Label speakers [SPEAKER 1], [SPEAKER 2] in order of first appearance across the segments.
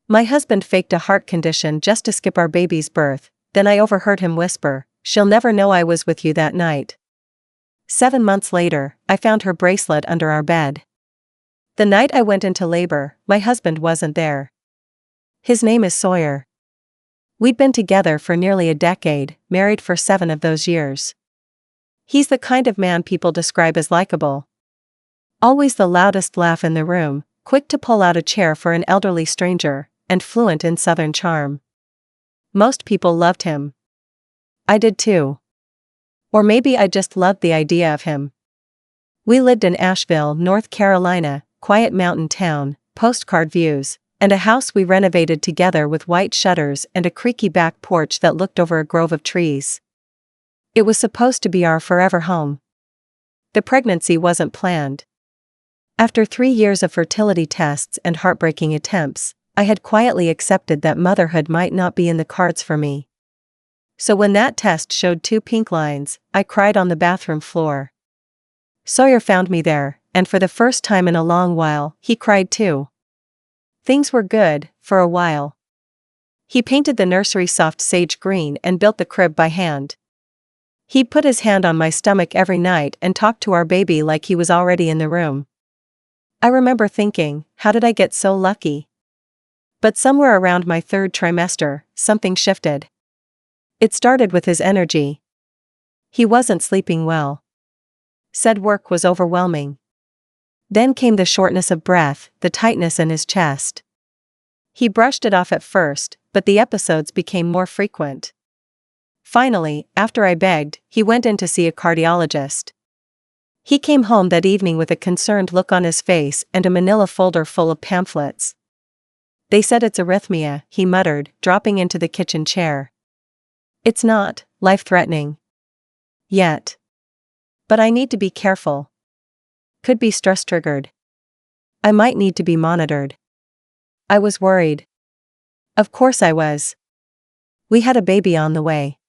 [SPEAKER 1] My husband faked a heart condition just to skip our baby's birth, then I overheard him whisper, "She'll never know I was with you that night." 7 months later, I found her bracelet under our bed. The night I went into labor, my husband wasn't there. His name is Sawyer. We'd been together for nearly a decade, married for 7 of those years. He's the kind of man people describe as likable. Always the loudest laugh in the room, quick to pull out a chair for an elderly stranger, and fluent in Southern charm. Most people loved him. I did too. Or maybe I just loved the idea of him. We lived in Asheville, North Carolina, quiet mountain town, postcard views, and a house we renovated together with white shutters and a creaky back porch that looked over a grove of trees. It was supposed to be our forever home. The pregnancy wasn't planned. After 3 years of fertility tests and heartbreaking attempts, I had quietly accepted that motherhood might not be in the cards for me. So when that test showed 2 pink lines, I cried on the bathroom floor. Sawyer found me there, and for the first time in a long while, he cried too. Things were good, for a while. He painted the nursery soft sage green and built the crib by hand. He'd put his hand on my stomach every night and talk to our baby like he was already in the room. I remember thinking, how did I get so lucky? But somewhere around my 3rd trimester, something shifted. It started with his energy. He wasn't sleeping well. Said work was overwhelming. Then came the shortness of breath, the tightness in his chest. He brushed it off at first, but the episodes became more frequent. Finally, after I begged, he went in to see a cardiologist. He came home that evening with a concerned look on his face and a manila folder full of pamphlets. "They said it's arrhythmia," he muttered, dropping into the kitchen chair. "It's not life-threatening. Yet. But I need to be careful. Could be stress-triggered. I might need to be monitored." I was worried. Of course I was. We had a baby on the way.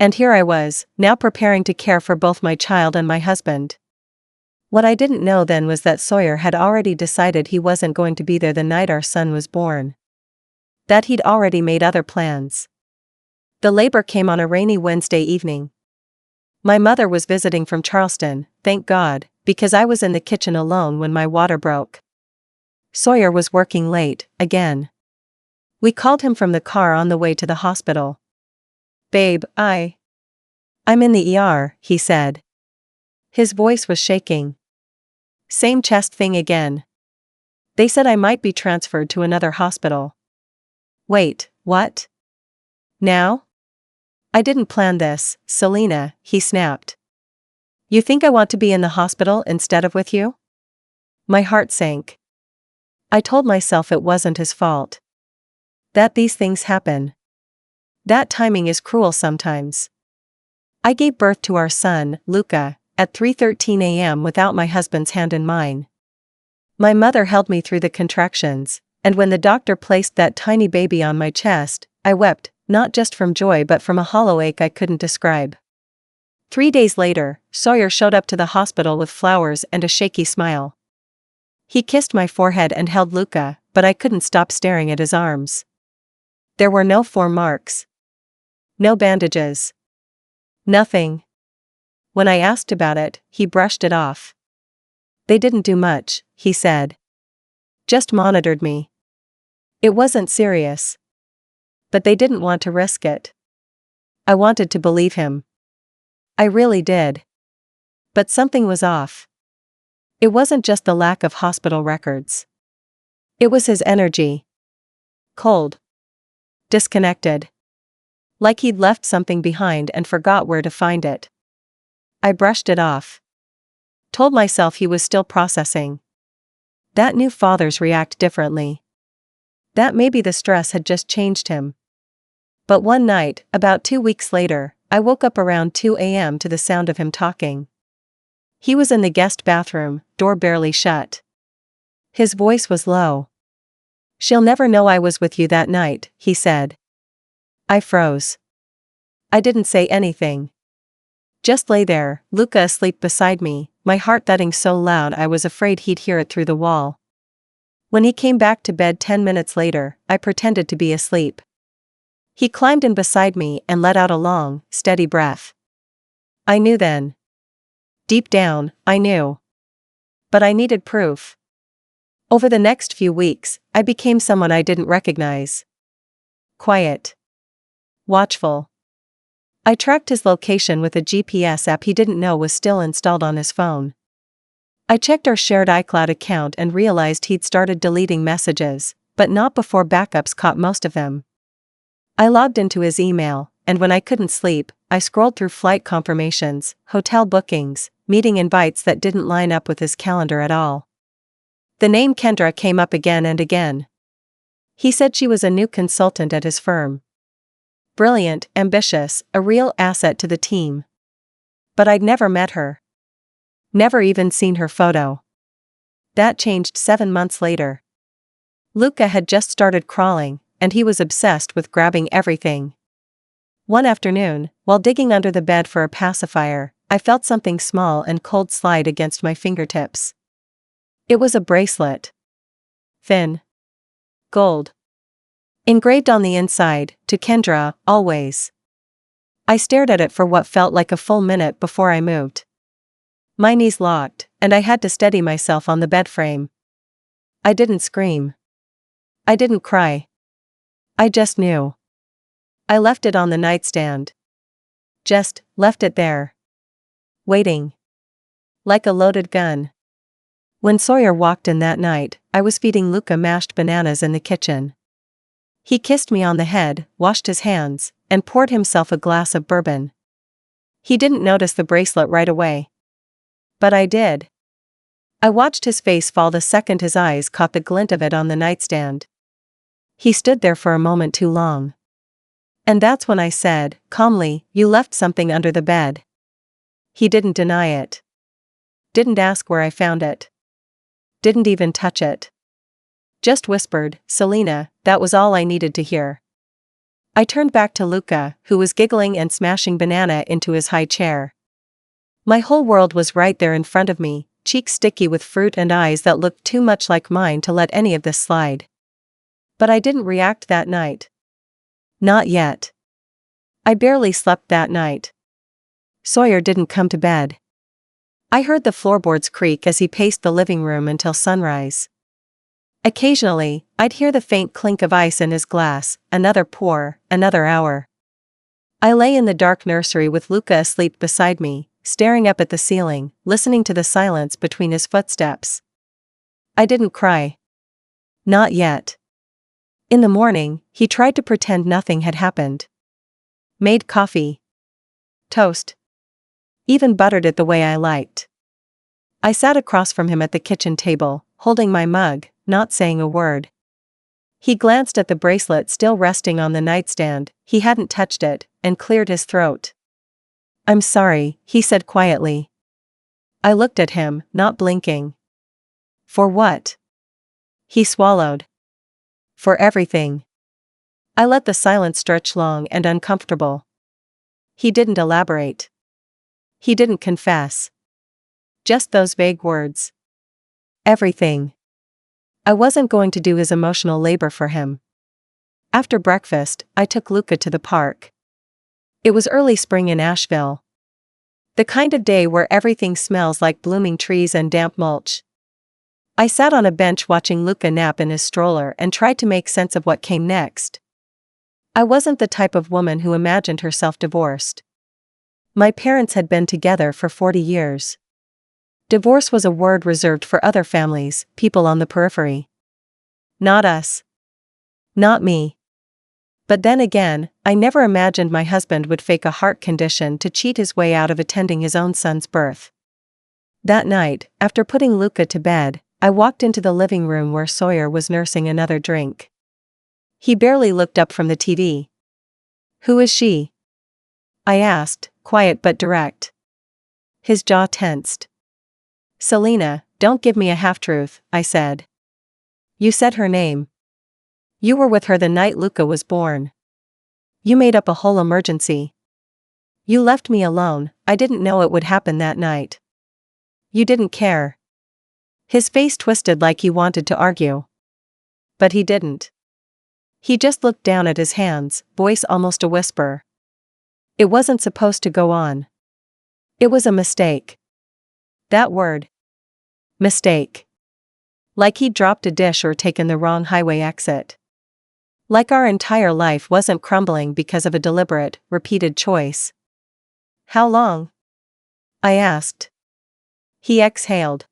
[SPEAKER 1] And here I was, now preparing to care for both my child and my husband. What I didn't know then was that Sawyer had already decided he wasn't going to be there the night our son was born. That he'd already made other plans. The labor came on a rainy Wednesday evening. My mother was visiting from Charleston, thank God, because I was in the kitchen alone when my water broke. Sawyer was working late, again. We called him from the car on the way to the hospital. "Babe, I'm in the ER," he said. His voice was shaking. Same chest thing again. They said I might be transferred to another hospital. Wait, what? Now? I didn't plan this, Selena, he snapped. You think I want to be in the hospital instead of with you? My heart sank. I told myself it wasn't his fault. That these things happen. That timing is cruel sometimes. I gave birth to our son, Luca, at 3:13 a.m. without my husband's hand in mine. My mother held me through the contractions, and when the doctor placed that tiny baby on my chest, I wept, not just from joy but from a hollow ache I couldn't describe. 3 days later, Sawyer showed up to the hospital with flowers and a shaky smile. He kissed my forehead and held Luca, but I couldn't stop staring at his arms. There were no 4 marks. No bandages. Nothing. When I asked about it, he brushed it off. They didn't do much, he said. Just monitored me. It wasn't serious. But they didn't want to risk it. I wanted to believe him. I really did. But something was off. It wasn't just the lack of hospital records. It was his energy. Cold. Disconnected. Like he'd left something behind and forgot where to find it. I brushed it off. Told myself he was still processing. That new fathers react differently. That maybe the stress had just changed him. But one night, about 2 weeks later, I woke up around 2 a.m. to the sound of him talking. He was in the guest bathroom, door barely shut. His voice was low. "She'll never know I was with you that night," he said. I froze. I didn't say anything. Just lay there, Luca asleep beside me, my heart thudding so loud I was afraid he'd hear it through the wall. When he came back to bed 10 minutes later, I pretended to be asleep. He climbed in beside me and let out a long, steady breath. I knew then. Deep down, I knew. But I needed proof. Over the next few weeks, I became someone I didn't recognize. Quiet. Watchful. I tracked his location with a GPS app he didn't know was still installed on his phone. I checked our shared iCloud account and realized he'd started deleting messages, but not before backups caught most of them. I logged into his email, and when I couldn't sleep, I scrolled through flight confirmations, hotel bookings, meeting invites that didn't line up with his calendar at all. The name Kendra came up again and again. He said she was a new consultant at his firm. Brilliant, ambitious, a real asset to the team. But I'd never met her. Never even seen her photo. That changed 7 months later. Luca had just started crawling, and he was obsessed with grabbing everything. One afternoon, while digging under the bed for a pacifier, I felt something small and cold slide against my fingertips. It was a bracelet. Thin. Gold. Engraved on the inside, "To Kendra, always." I stared at it for what felt like a full minute before I moved. My knees locked, and I had to steady myself on the bed frame. I didn't scream. I didn't cry. I just knew. I left it on the nightstand. Just left it there. Waiting. Like a loaded gun. When Sawyer walked in that night, I was feeding Luca mashed bananas in the kitchen. He kissed me on the head, washed his hands, and poured himself a glass of bourbon. He didn't notice the bracelet right away. But I did. I watched his face fall the second his eyes caught the glint of it on the nightstand. He stood there for a moment too long. And that's when I said, calmly, "You left something under the bed." He didn't deny it. Didn't ask where I found it. Didn't even touch it. Just whispered, "Selena," that was all I needed to hear. I turned back to Luca, who was giggling and smashing banana into his high chair. My whole world was right there in front of me, cheeks sticky with fruit and eyes that looked too much like mine to let any of this slide. But I didn't react that night. Not yet. I barely slept that night. Sawyer didn't come to bed. I heard the floorboards creak as he paced the living room until sunrise. Occasionally, I'd hear the faint clink of ice in his glass, another pour, another hour. I lay in the dark nursery with Luca asleep beside me, staring up at the ceiling, listening to the silence between his footsteps. I didn't cry. Not yet. In the morning, he tried to pretend nothing had happened. Made coffee. Toast. Even buttered it the way I liked. I sat across from him at the kitchen table, holding my mug, not saying a word. He glanced at the bracelet still resting on the nightstand, he hadn't touched it, and cleared his throat. "I'm sorry," he said quietly. I looked at him, not blinking. "For what?" He swallowed. "For everything." I let the silence stretch long and uncomfortable. He didn't elaborate. He didn't confess. Just those vague words. Everything. I wasn't going to do his emotional labor for him. After breakfast, I took Luca to the park. It was early spring in Asheville. The kind of day where everything smells like blooming trees and damp mulch. I sat on a bench watching Luca nap in his stroller and tried to make sense of what came next. I wasn't the type of woman who imagined herself divorced. My parents had been together for 40 years. Divorce was a word reserved for other families, people on the periphery. Not us. Not me. But then again, I never imagined my husband would fake a heart condition to cheat his way out of attending his own son's birth. That night, after putting Luca to bed, I walked into the living room where Sawyer was nursing another drink. He barely looked up from the TV. "Who is she?" I asked, quiet but direct. His jaw tensed. "Selena, don't give me a half-truth," I said. "You said her name. You were with her the night Luca was born. You made up a whole emergency. You left me alone, I didn't know it would happen that night. You didn't care." His face twisted like he wanted to argue. But he didn't. He just looked down at his hands, voice almost a whisper. It wasn't supposed to go on. It was a mistake. That word. Mistake. Like he'd dropped a dish or taken the wrong highway exit. Like our entire life wasn't crumbling because of a deliberate, repeated choice. How long? I asked. He exhaled.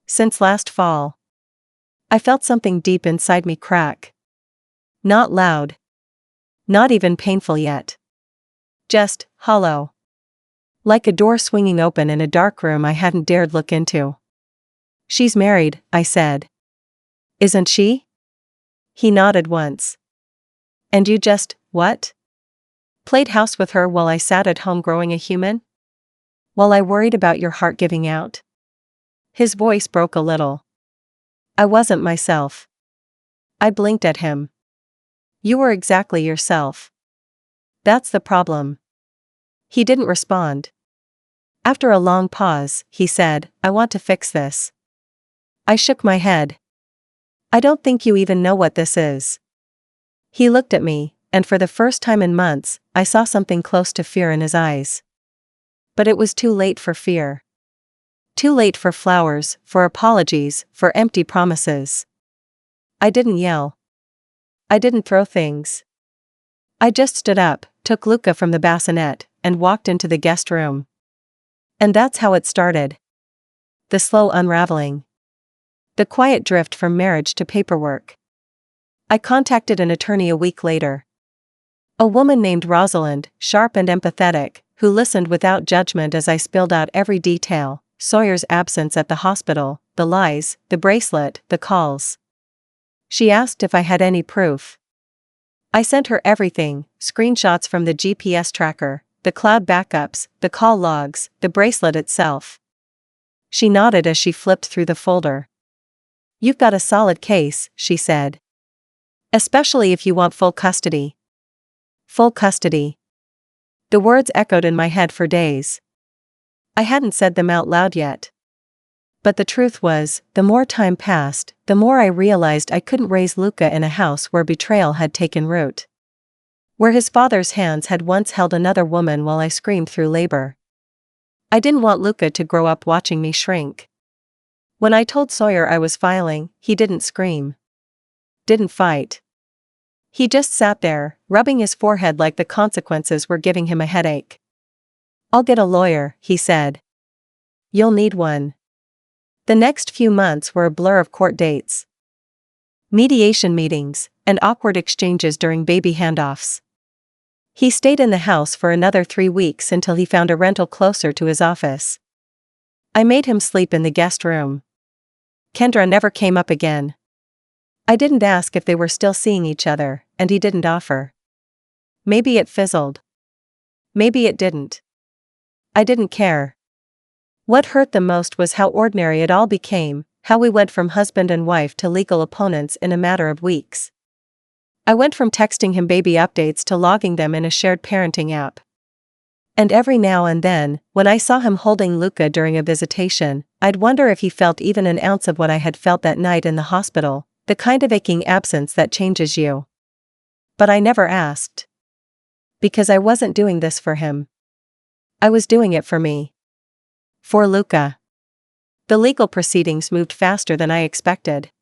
[SPEAKER 1] Since last fall. I felt something deep inside me crack. Not loud. Not even painful yet. Just hollow. Like a door swinging open in a dark room I hadn't dared look into. She's married, I said. Isn't she? He nodded once. And you just, what? Played house with her while I sat at home growing a human? While I worried about your heart giving out? His voice broke a little. I wasn't myself. I blinked at him. You were exactly yourself. That's the problem. He didn't respond. After a long pause, he said, I want to fix this. I shook my head. I don't think you even know what this is. He looked at me, and for the first time in months, I saw something close to fear in his eyes. But it was too late for fear. Too late for flowers, for apologies, for empty promises. I didn't yell. I didn't throw things. I just stood up, took Luca from the bassinet, and walked into the guest room. And that's how it started. The slow unraveling. The quiet drift from marriage to paperwork. I contacted an attorney a week later. A woman named Rosalind, sharp and empathetic, who listened without judgment as I spilled out every detail, Sawyer's absence at the hospital, the lies, the bracelet, the calls. She asked if I had any proof. I sent her everything, screenshots from the GPS tracker, the cloud backups, the call logs, the bracelet itself. She nodded as she flipped through the folder. You've got a solid case, she said. Especially if you want full custody. Full custody. The words echoed in my head for days. I hadn't said them out loud yet. But the truth was, the more time passed, the more I realized I couldn't raise Luca in a house where betrayal had taken root. Where his father's hands had once held another woman while I screamed through labor. I didn't want Luca to grow up watching me shrink. When I told Sawyer I was filing, he didn't scream. Didn't fight. He just sat there, rubbing his forehead like the consequences were giving him a headache. I'll get a lawyer, he said. You'll need one. The next few months were a blur of court dates, mediation meetings, and awkward exchanges during baby handoffs. He stayed in the house for another 3 weeks until he found a rental closer to his office. I made him sleep in the guest room. Kendra never came up again. I didn't ask if they were still seeing each other, and he didn't offer. Maybe it fizzled. Maybe it didn't. I didn't care. What hurt the most was how ordinary it all became, how we went from husband and wife to legal opponents in a matter of weeks. I went from texting him baby updates to logging them in a shared parenting app. And every now and then, when I saw him holding Luca during a visitation, I'd wonder if he felt even an ounce of what I had felt that night in the hospital, the kind of aching absence that changes you. But I never asked. Because I wasn't doing this for him. I was doing it for me. For Luca. The legal proceedings moved faster than I expected.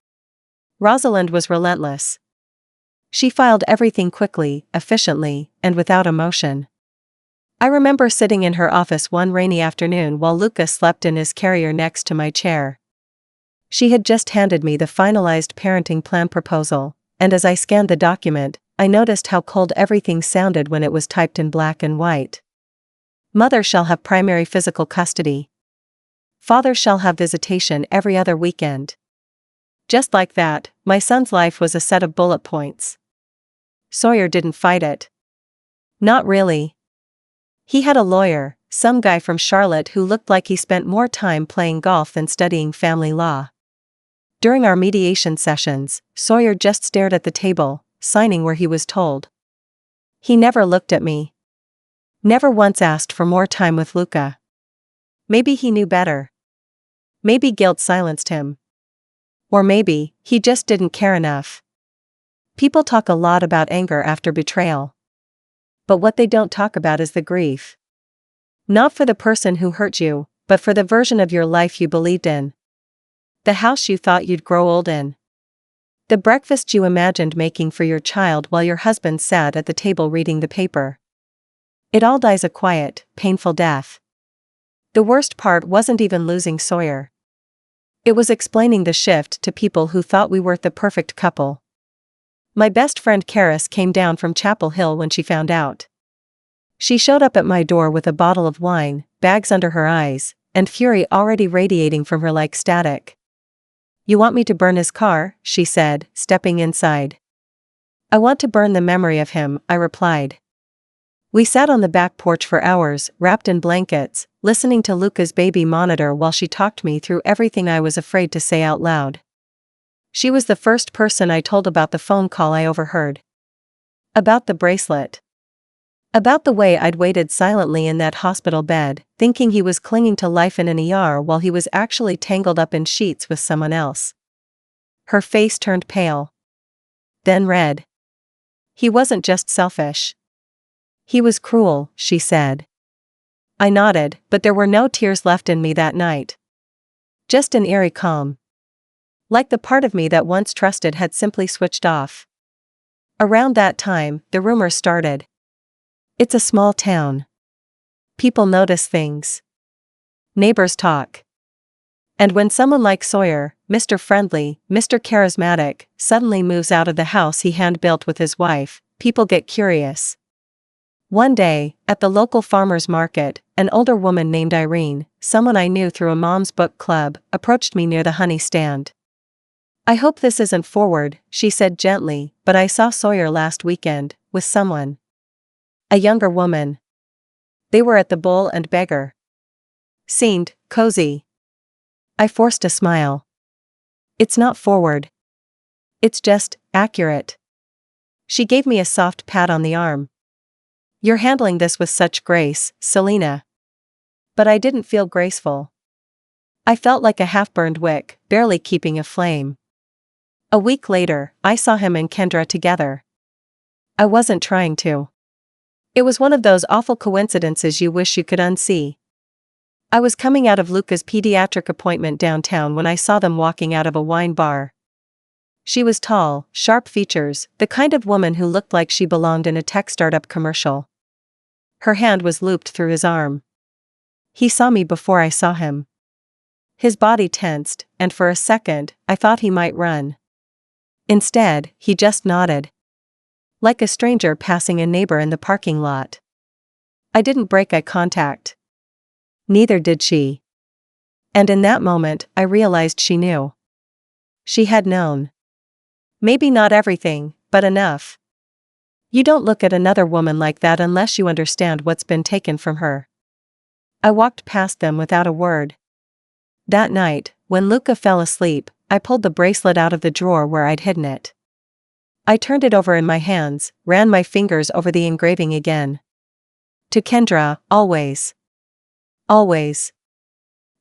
[SPEAKER 1] Rosalind was relentless. She filed everything quickly, efficiently, and without emotion. I remember sitting in her office one rainy afternoon while Luca slept in his carrier next to my chair. She had just handed me the finalized parenting plan proposal, and as I scanned the document, I noticed how cold everything sounded when it was typed in black and white. Mother shall have primary physical custody. Father shall have visitation every other weekend. Just like that, my son's life was a set of bullet points. Sawyer didn't fight it. Not really. He had a lawyer, some guy from Charlotte who looked like he spent more time playing golf than studying family law. During our mediation sessions, Sawyer just stared at the table, signing where he was told. He never looked at me. Never once asked for more time with Luca. Maybe he knew better. Maybe guilt silenced him. Or maybe, he just didn't care enough. People talk a lot about anger after betrayal. But what they don't talk about is the grief. Not for the person who hurt you, but for the version of your life you believed in. The house you thought you'd grow old in. The breakfast you imagined making for your child while your husband sat at the table reading the paper. It all dies a quiet, painful death. The worst part wasn't even losing Sawyer. It was explaining the shift to people who thought we were the perfect couple. My best friend Karis came down from Chapel Hill when she found out. She showed up at my door with a bottle of wine, bags under her eyes, and fury already radiating from her like static. "You want me to burn his car?" she said, stepping inside. "I want to burn the memory of him," I replied. We sat on the back porch for hours, wrapped in blankets, listening to Luca's baby monitor while she talked me through everything I was afraid to say out loud. She was the first person I told about the phone call I overheard. About the bracelet. About the way I'd waited silently in that hospital bed, thinking he was clinging to life in an ER while he was actually tangled up in sheets with someone else. Her face turned pale. Then red. He wasn't just selfish. He was cruel, she said. I nodded, but there were no tears left in me that night. Just an eerie calm. Like the part of me that once trusted had simply switched off. Around that time, the rumors started. It's a small town. People notice things. Neighbors talk. And when someone like Sawyer, Mr. Friendly, Mr. Charismatic, suddenly moves out of the house he hand-built with his wife, people get curious. One day, at the local farmer's market, an older woman named Irene, someone I knew through a mom's book club, approached me near the honey stand. "I hope this isn't forward," she said gently, "but I saw Sawyer last weekend, with someone. A younger woman. They were at the Bull and Beggar. Seemed cozy." I forced a smile. "It's not forward. It's just accurate." She gave me a soft pat on the arm. "You're handling this with such grace, Selena." But I didn't feel graceful. I felt like a half-burned wick, barely keeping a flame. A week later, I saw him and Kendra together. I wasn't trying to. It was one of those awful coincidences you wish you could unsee. I was coming out of Luca's pediatric appointment downtown when I saw them walking out of a wine bar. She was tall, sharp features, the kind of woman who looked like she belonged in a tech startup commercial. Her hand was looped through his arm. He saw me before I saw him. His body tensed, and for a second, I thought he might run. Instead, he just nodded. Like a stranger passing a neighbor in the parking lot. I didn't break eye contact. Neither did she. And in that moment, I realized she knew. She had known. Maybe not everything, but enough. You don't look at another woman like that unless you understand what's been taken from her. I walked past them without a word. That night, when Luca fell asleep, I pulled the bracelet out of the drawer where I'd hidden it. I turned it over in my hands, ran my fingers over the engraving again. To Kendra, always. Always.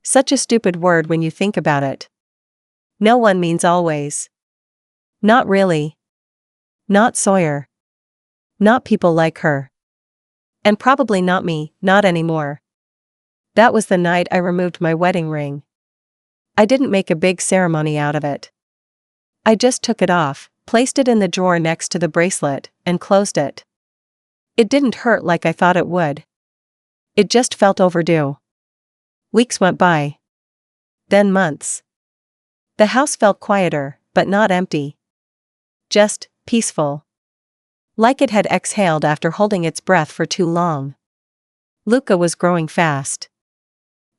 [SPEAKER 1] Such a stupid word when you think about it. No one means always. Not really. Not Sawyer. Not people like her. And probably not me, not anymore. That was the night I removed my wedding ring. I didn't make a big ceremony out of it. I just took it off, placed it in the drawer next to the bracelet, and closed it. It didn't hurt like I thought it would. It just felt overdue. Weeks went by. Then months. The house felt quieter, but not empty. Just peaceful. Like it had exhaled after holding its breath for too long. Luca was growing fast.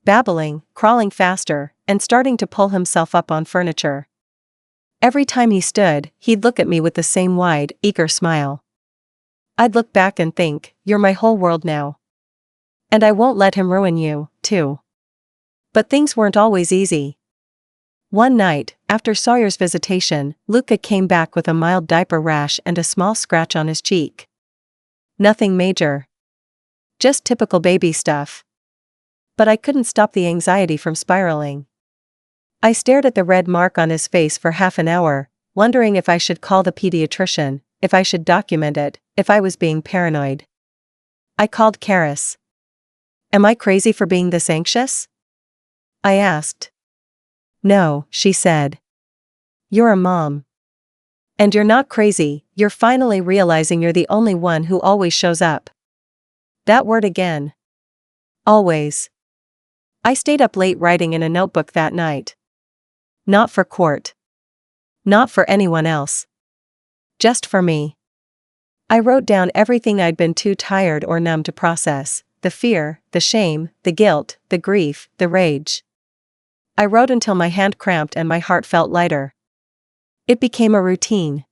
[SPEAKER 1] Babbling, crawling faster, and starting to pull himself up on furniture. Every time he stood, he'd look at me with the same wide, eager smile. I'd look back and think, "You're my whole world now. And I won't let him ruin you, too." But things weren't always easy. One night, after Sawyer's visitation, Luca came back with a mild diaper rash and a small scratch on his cheek. Nothing major. Just typical baby stuff. But I couldn't stop the anxiety from spiraling. I stared at the red mark on his face for half an hour, wondering if I should call the pediatrician, if I should document it, if I was being paranoid. I called Karis. "Am I crazy for being this anxious?" I asked. "No," she said. "You're a mom. And you're not crazy, you're finally realizing you're the only one who always shows up." That word again. Always. I stayed up late writing in a notebook that night. Not for court. Not for anyone else. Just for me. I wrote down everything I'd been too tired or numb to process: the fear, the shame, the guilt, the grief, the rage. I wrote until my hand cramped and my heart felt lighter. It became a routine.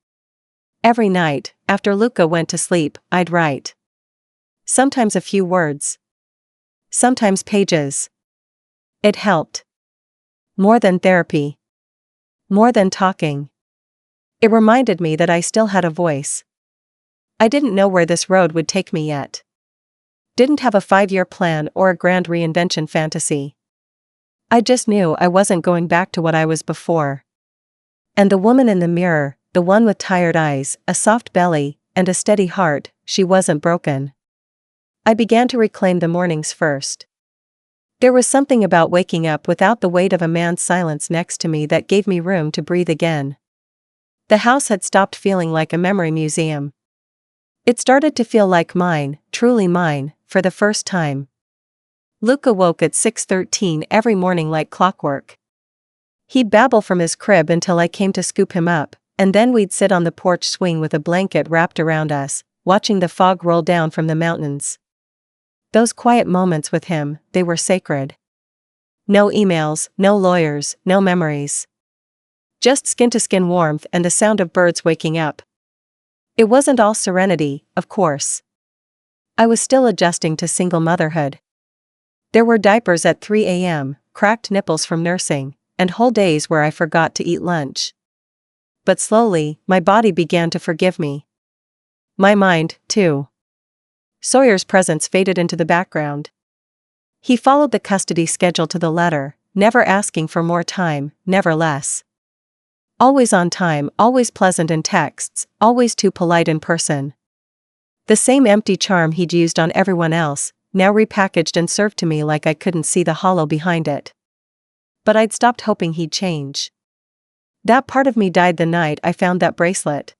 [SPEAKER 1] Every night, after Luca went to sleep, I'd write. Sometimes a few words. Sometimes pages. It helped. More than therapy. More than talking. It reminded me that I still had a voice. I didn't know where this road would take me yet. Didn't have a 5-year plan or a grand reinvention fantasy. I just knew I wasn't going back to what I was before. And the woman in the mirror, the one with tired eyes, a soft belly, and a steady heart, she wasn't broken. I began to reclaim the mornings first. There was something about waking up without the weight of a man's silence next to me that gave me room to breathe again. The house had stopped feeling like a memory museum. It started to feel like mine, truly mine, for the first time. Luca woke at 6:13 every morning like clockwork. He'd babble from his crib until I came to scoop him up, and then we'd sit on the porch swing with a blanket wrapped around us, watching the fog roll down from the mountains. Those quiet moments with him, they were sacred. No emails, no lawyers, no memories. Just skin-to-skin warmth and the sound of birds waking up. It wasn't all serenity, of course. I was still adjusting to single motherhood. There were diapers at 3 a.m., cracked nipples from nursing, and whole days where I forgot to eat lunch. But slowly, my body began to forgive me. My mind, too. Sawyer's presence faded into the background. He followed the custody schedule to the letter, never asking for more time, never less. Always on time, always pleasant in texts, always too polite in person. The same empty charm he'd used on everyone else, now repackaged and served to me like I couldn't see the hollow behind it. But I'd stopped hoping he'd change. That part of me died the night I found that bracelet.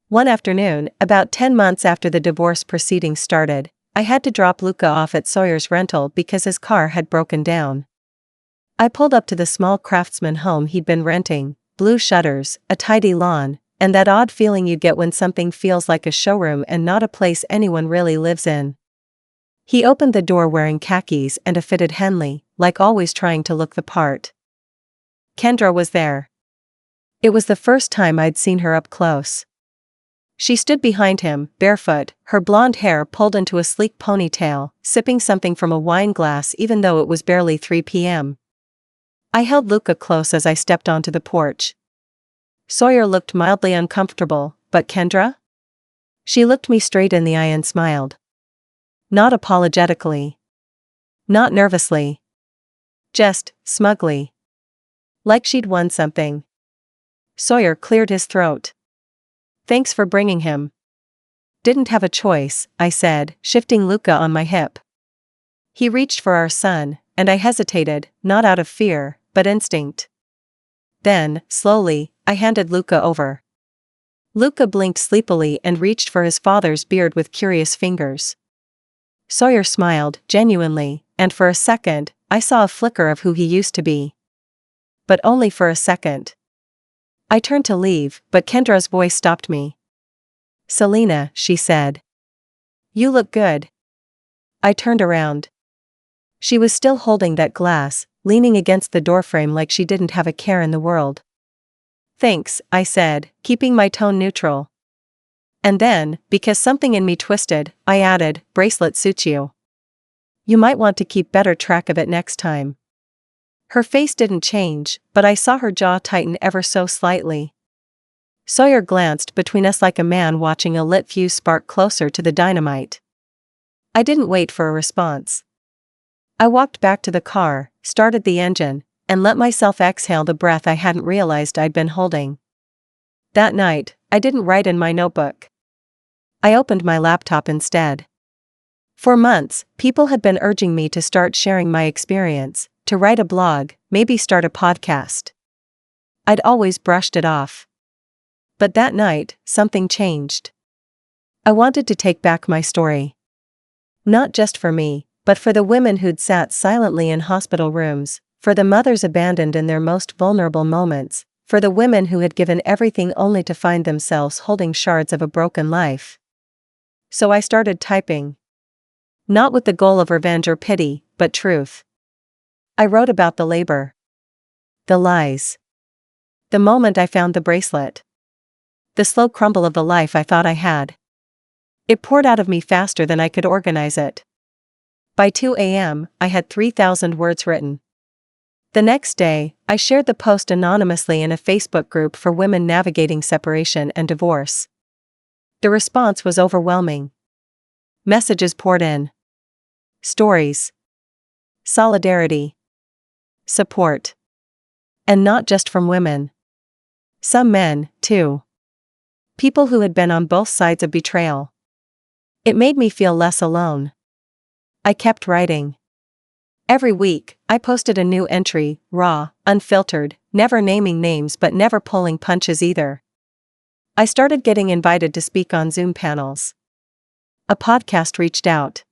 [SPEAKER 1] One afternoon, about 10 months after the divorce proceedings started, I had to drop Luca off at Sawyer's rental because his car had broken down. I pulled up to the small craftsman home he'd been renting, blue shutters, a tidy lawn, and that odd feeling you get when something feels like a showroom and not a place anyone really lives in. He opened the door wearing khakis and a fitted Henley, like always trying to look the part. Kendra was there. It was the first time I'd seen her up close. She stood behind him, barefoot, her blonde hair pulled into a sleek ponytail, sipping something from a wine glass even though it was barely 3 p.m. I held Luca close as I stepped onto the porch. Sawyer looked mildly uncomfortable, but Kendra? She looked me straight in the eye and smiled. Not apologetically. Not nervously. Just, smugly. Like she'd won something. Sawyer cleared his throat. "Thanks for bringing him." "Didn't have a choice," I said, shifting Luca on my hip. He reached for our son, and I hesitated, not out of fear, but instinct. Then, slowly, I handed Luca over. Luca blinked sleepily and reached for his father's beard with curious fingers. Sawyer smiled, genuinely, and for a second, I saw a flicker of who he used to be. But only for a second. I turned to leave, but Kendra's voice stopped me. "Selena," she said. "You look good." I turned around. She was still holding that glass, leaning against the doorframe like she didn't have a care in the world. "Thanks," I said, keeping my tone neutral. And then, because something in me twisted, I added, "Bracelet suits you. You might want to keep better track of it next time." Her face didn't change, but I saw her jaw tighten ever so slightly. Sawyer glanced between us like a man watching a lit fuse spark closer to the dynamite. I didn't wait for a response. I walked back to the car, started the engine, and let myself exhale the breath I hadn't realized I'd been holding. That night, I didn't write in my notebook. I opened my laptop instead. For months, people had been urging me to start sharing my experience, to write a blog, maybe start a podcast. I'd always brushed it off. But that night, something changed. I wanted to take back my story. Not just for me, but for the women who'd sat silently in hospital rooms, for the mothers abandoned in their most vulnerable moments, for the women who had given everything only to find themselves holding shards of a broken life. So I started typing. Not with the goal of revenge or pity, but truth. I wrote about the labor. The lies. The moment I found the bracelet. The slow crumble of the life I thought I had. It poured out of me faster than I could organize it. By 2 a.m., I had 3,000 words written. The next day, I shared the post anonymously in a Facebook group for women navigating separation and divorce. The response was overwhelming. Messages poured in. Stories. Solidarity. Support. And not just from women. Some men, too. People who had been on both sides of betrayal. It made me feel less alone. I kept writing. Every week, I posted a new entry, raw, unfiltered, never naming names but never pulling punches either. I started getting invited to speak on Zoom panels. A podcast reached out.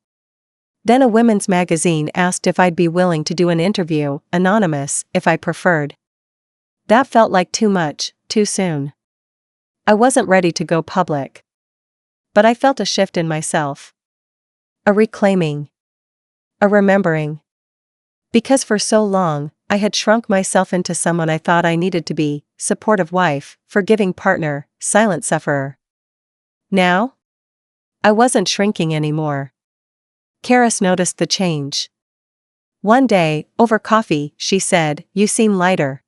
[SPEAKER 1] Then a women's magazine asked if I'd be willing to do an interview, anonymous, if I preferred. That felt like too much, too soon. I wasn't ready to go public. But I felt a shift in myself. A reclaiming. A remembering. Because for so long, I had shrunk myself into someone I thought I needed to be, supportive wife, forgiving partner, silent sufferer. Now? I wasn't shrinking anymore. Karis noticed the change. One day, over coffee, she said, "You seem lighter."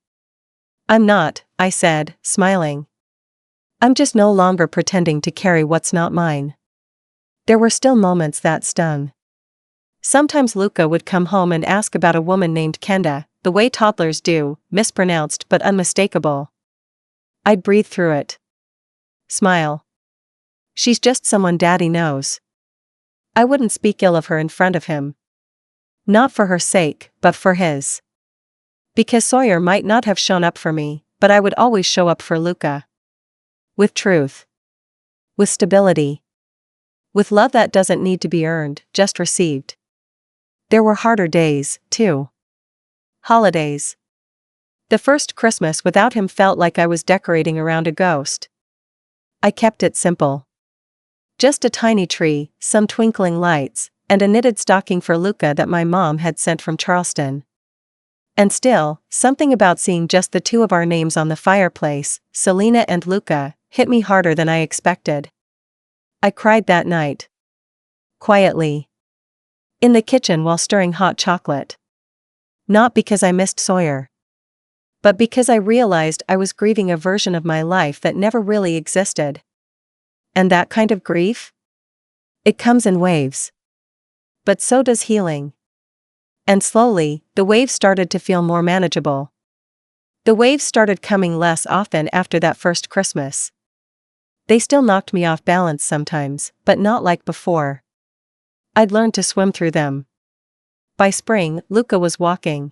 [SPEAKER 1] "I'm not," I said, smiling. "I'm just no longer pretending to carry what's not mine." There were still moments that stung. Sometimes Luca would come home and ask about a woman named Kenda, the way toddlers do, mispronounced but unmistakable. I'd breathe through it. Smile. She's just someone Daddy knows. I wouldn't speak ill of her in front of him. Not for her sake, but for his. Because Sawyer might not have shown up for me, but I would always show up for Luca. With truth. With stability. With love that doesn't need to be earned, just received. There were harder days, too. Holidays. The first Christmas without him felt like I was decorating around a ghost. I kept it simple. Just a tiny tree, some twinkling lights, and a knitted stocking for Luca that my mom had sent from Charleston. And still, something about seeing just the two of our names on the fireplace, Selena and Luca, hit me harder than I expected. I cried that night. Quietly. In the kitchen while stirring hot chocolate. Not because I missed Sawyer. But because I realized I was grieving a version of my life that never really existed. And that kind of grief? It comes in waves. But so does healing. And slowly, the waves started to feel more manageable. The waves started coming less often after that first Christmas. They still knocked me off balance sometimes, but not like before. I'd learned to swim through them. By spring, Luca was walking.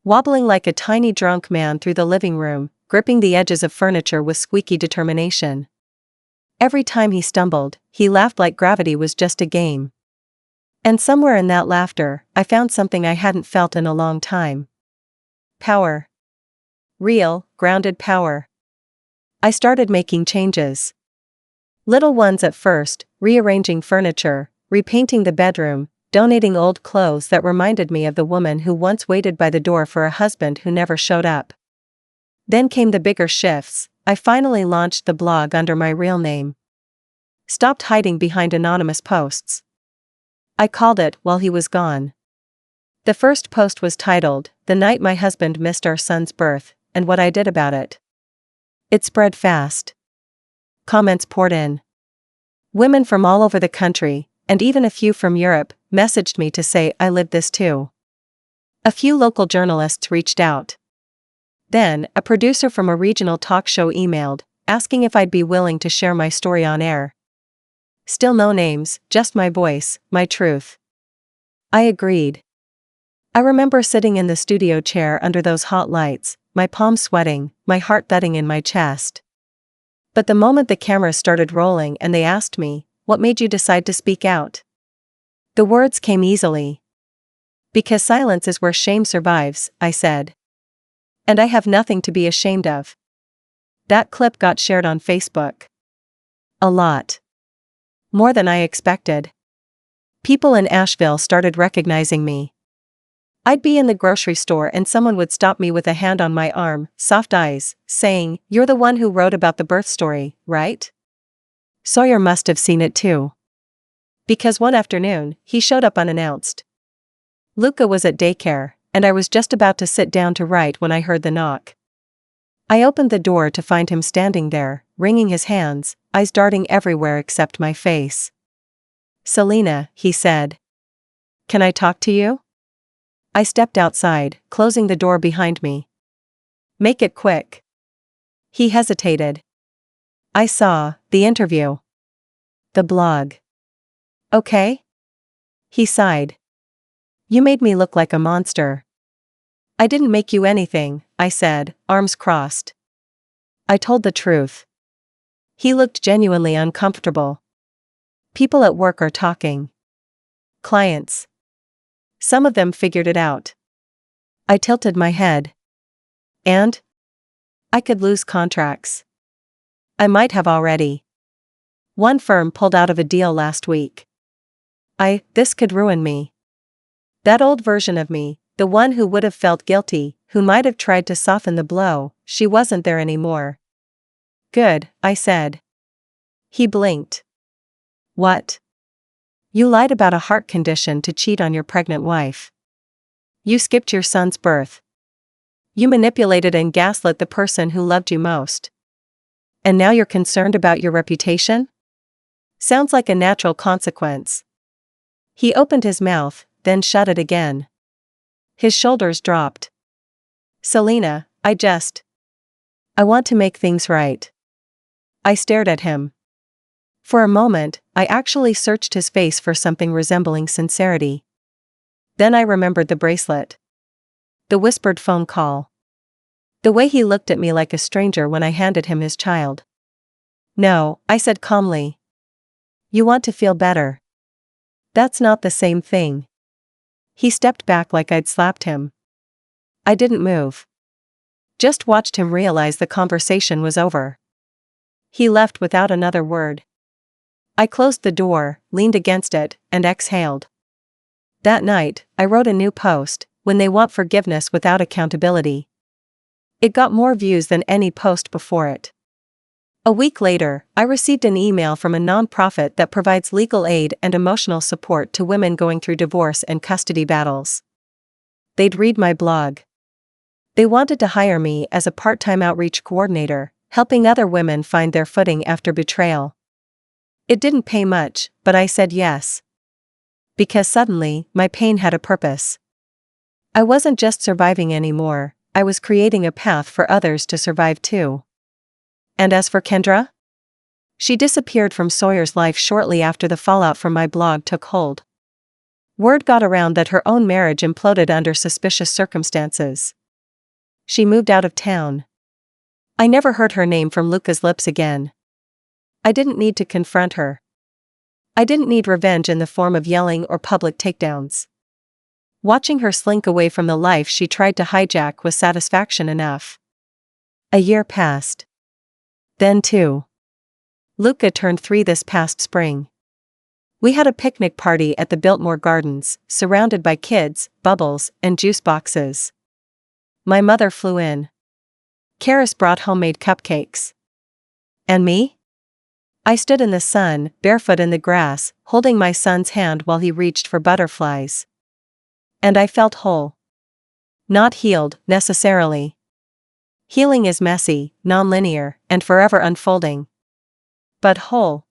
[SPEAKER 1] Wobbling like a tiny drunk man through the living room, gripping the edges of furniture with squeaky determination. Every time he stumbled, he laughed like gravity was just a game. And somewhere in that laughter, I found something I hadn't felt in a long time. Power. Real, grounded power. I started making changes. Little ones at first, rearranging furniture, repainting the bedroom, donating old clothes that reminded me of the woman who once waited by the door for a husband who never showed up. Then came the bigger shifts. I finally launched the blog under my real name. Stopped hiding behind anonymous posts. I called it While He Was Gone. The first post was titled, "The Night My Husband Missed Our Son's Birth, and What I Did About It." It spread fast. Comments poured in. Women from all over the country, and even a few from Europe, messaged me to say I lived this too. A few local journalists reached out. Then, a producer from a regional talk show emailed, asking if I'd be willing to share my story on air. Still no names, just my voice, my truth. I agreed. I remember sitting in the studio chair under those hot lights, my palms sweating, my heart thudding in my chest. But the moment the cameras started rolling and they asked me, "What made you decide to speak out?" The words came easily. "Because silence is where shame survives," I said. "And I have nothing to be ashamed of." That clip got shared on Facebook. A lot. More than I expected. People in Asheville started recognizing me. I'd be in the grocery store and someone would stop me with a hand on my arm, soft eyes, saying, "You're the one who wrote about the birth story, right?" Sawyer must have seen it too. Because one afternoon, he showed up unannounced. Luca was at daycare, and I was just about to sit down to write when I heard the knock. I opened the door to find him standing there, wringing his hands, eyes darting everywhere except my face. "Selena," he said. "Can I talk to you?" I stepped outside, closing the door behind me. "Make it quick." He hesitated. "I saw the interview. The blog." "Okay?" He sighed. "You made me look like a monster." "I didn't make you anything," I said, arms crossed. "I told the truth." He looked genuinely uncomfortable. "People at work are talking. Clients. Some of them figured it out." I tilted my head. "And? I could lose contracts." "I might have already. One firm pulled out of a deal last week." This could ruin me." That old version of me, the one who would have felt guilty, who might have tried to soften the blow, she wasn't there anymore. "Good," I said. He blinked. "What?" "You lied about a heart condition to cheat on your pregnant wife. You skipped your son's birth. You manipulated and gaslit the person who loved you most. And now you're concerned about your reputation? Sounds like a natural consequence." He opened his mouth, then shut it again. His shoulders dropped. "Selena, I want to make things right." I stared at him. For a moment, I actually searched his face for something resembling sincerity. Then I remembered the bracelet. The whispered phone call. The way he looked at me like a stranger when I handed him his child. "No," I said calmly. "You want to feel better. That's not the same thing." He stepped back like I'd slapped him. I didn't move. Just watched him realize the conversation was over. He left without another word. I closed the door, leaned against it, and exhaled. That night, I wrote a new post, "When they want forgiveness without accountability." It got more views than any post before it. A week later, I received an email from a nonprofit that provides legal aid and emotional support to women going through divorce and custody battles. They'd read my blog. They wanted to hire me as a part-time outreach coordinator, helping other women find their footing after betrayal. It didn't pay much, but I said yes. Because suddenly, my pain had a purpose. I wasn't just surviving anymore, I was creating a path for others to survive too. And as for Kendra? She disappeared from Sawyer's life shortly after the fallout from my blog took hold. Word got around that her own marriage imploded under suspicious circumstances. She moved out of town. I never heard her name from Luca's lips again. I didn't need to confront her. I didn't need revenge in the form of yelling or public takedowns. Watching her slink away from the life she tried to hijack was satisfaction enough. A year passed. Then 2. Luca turned 3 this past spring. We had a picnic party at the Biltmore Gardens, surrounded by kids, bubbles, and juice boxes. My mother flew in. Karis brought homemade cupcakes. And me? I stood in the sun, barefoot in the grass, holding my son's hand while he reached for butterflies. And I felt whole. Not healed, necessarily. Healing is messy, non-linear, and forever unfolding. But whole.